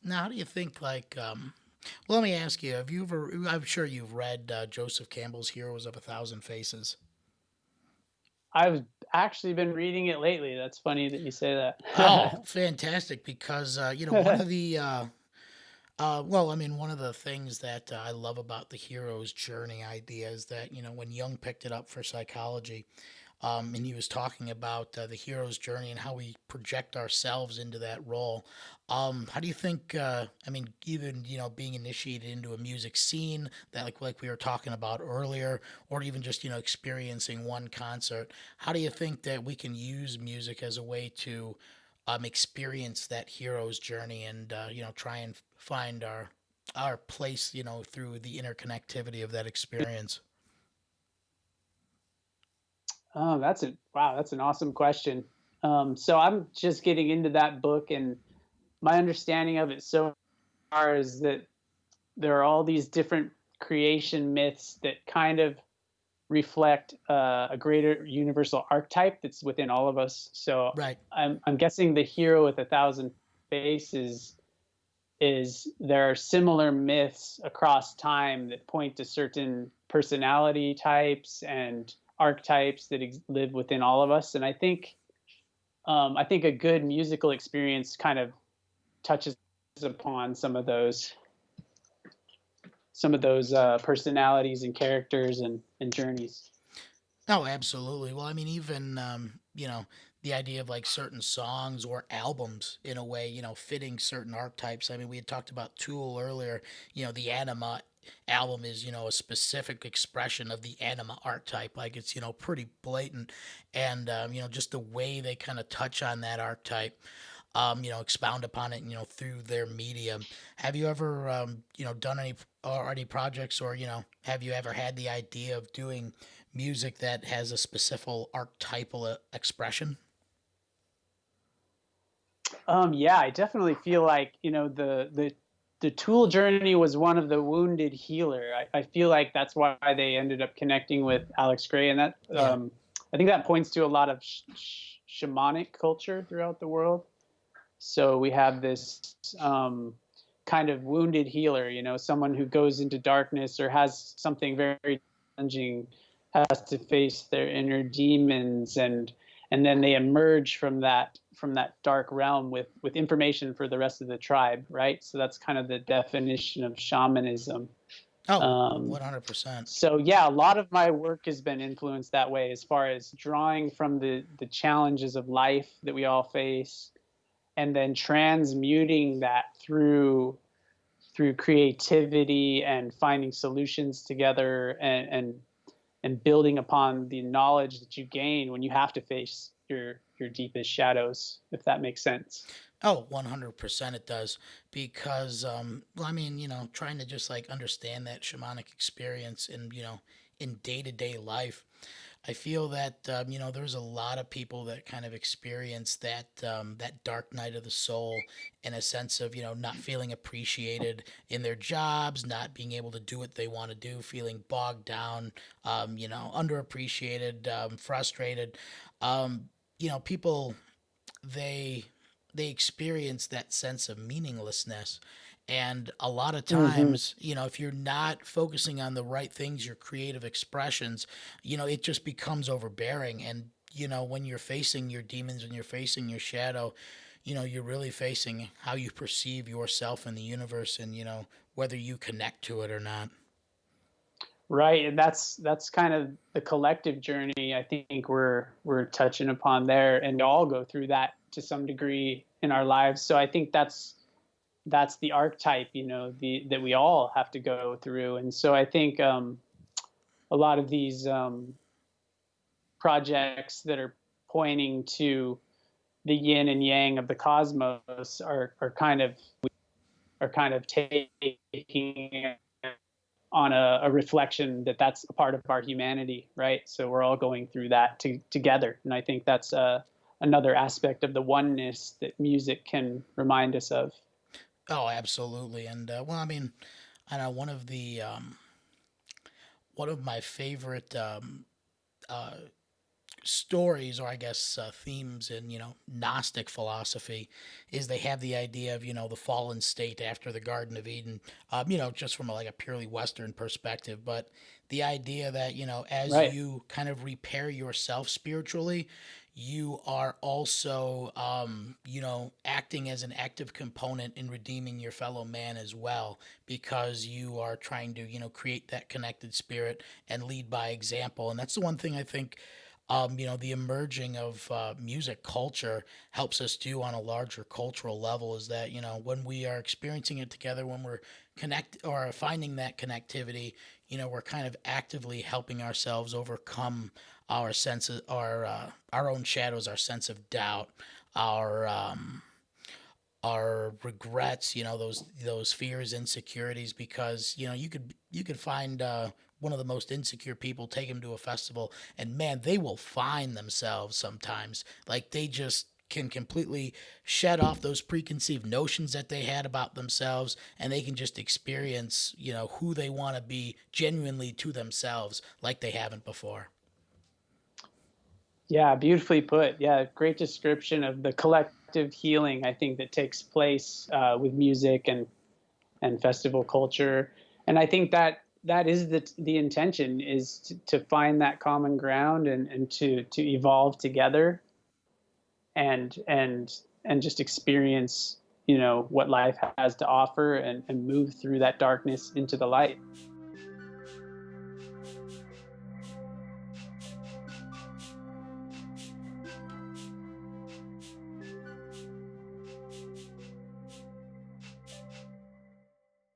Now, how do you think, like, well, let me ask you, have you ever, I'm sure you've read Joseph Campbell's Heroes of a Thousand Faces. I've actually been reading it lately. That's funny that you say Oh, that. fantastic. Because, one of the, well, I mean, one of the things that I love about the hero's journey idea is that, when Jung picked it up for psychology, and he was talking about the hero's journey and how we project ourselves into that role. How do you think? I mean, even being initiated into a music scene that, like we were talking about earlier, or even just experiencing one concert. How do you think that we can use music as a way to experience that hero's journey and try and find our place, through the interconnectivity of that experience? Oh, that's an awesome question. So I'm just getting into that book, and my understanding of it so far is that there are all these different creation myths that kind of reflect a greater universal archetype that's within all of us. So Right. I'm guessing the hero with a thousand faces is there are similar myths across time that point to certain personality types and archetypes that live within all of us. And I think a good musical experience kind of touches upon some of those personalities and characters and journeys. Oh, absolutely. Well, I mean, even the idea of like certain songs or albums in a way, fitting certain archetypes. I mean, we had talked about Tool earlier. The Anima album is a specific expression of the Anima archetype. Like it's pretty blatant, and just the way they kind of touch on that archetype. Expound upon it, through their medium. Have you ever, done any projects, or have you ever had the idea of doing music that has a specific archetypal expression? Yeah, I definitely feel like the Tool journey was one of the wounded healer. I feel like that's why they ended up connecting with Alex Gray, and that Yeah. I think that points to a lot of shamanic culture throughout the world. So we have this kind of wounded healer, someone who goes into darkness or has something very challenging, has to face their inner demons, and then they emerge from that dark realm with information for the rest of the tribe, right? So that's kind of the definition of shamanism. Oh, Um, 100%. so yeah, a lot of my work has been influenced that way, as far as drawing from the challenges of life that we all face, and then transmuting that through creativity and finding solutions together, and building upon the knowledge that you gain when you have to face your deepest shadows, if that makes sense. Oh, 100% it does. Because, well, I mean, trying to just like understand that shamanic experience in day to day life. I feel that there's a lot of people that kind of experience that dark night of the soul, in a sense of not feeling appreciated in their jobs, not being able to do what they want to do, feeling bogged down, underappreciated, frustrated. Um, People, they they experience that sense of meaninglessness, and a lot of Mm-hmm. times, if you're not focusing on the right things, your creative expressions, it just becomes overbearing. And when you're facing your demons and you're facing your shadow, you're really facing how you perceive yourself in the universe, and whether you connect to it or not. Right, and that's kind of the collective journey I think we're touching upon there, and we all go through that to some degree in our lives. So I think that's the archetype, the that we all have to go through. And so I think a lot of these projects that are pointing to the yin and yang of the cosmos are kind of taking on a reflection that that's a part of our humanity, right? So we're all going through that together, and I think that's another aspect of the oneness that music can remind us of. Oh, absolutely. And well, I mean, I know one of my favorite uh, stories, or I guess themes in Gnostic philosophy, is they have the idea of the fallen state after the Garden of Eden, just from like a purely Western perspective. But the idea that as Right. you kind of repair yourself spiritually, you are also acting as an active component in redeeming your fellow man as well, because you are trying to create that connected spirit and lead by example. And that's the one thing I think the emerging of music culture helps us do on a larger cultural level, is that when we are experiencing it together, when we're connect or finding that connectivity, we're kind of actively helping ourselves overcome our senses, our own shadows, our sense of doubt, our regrets, those fears, insecurities, because you could find one of the most insecure people, take them to a festival, and man, they will find themselves sometimes. Like they just can completely shed off those preconceived notions that they had about themselves, and they can just experience who they want to be genuinely to themselves, like they haven't before. Yeah, beautifully put. Yeah, great description of the collective healing I think that takes place with music and festival culture. And I think that that is the intention, is to find that common ground and to evolve together and just experience what life has to offer and move through that darkness into the light.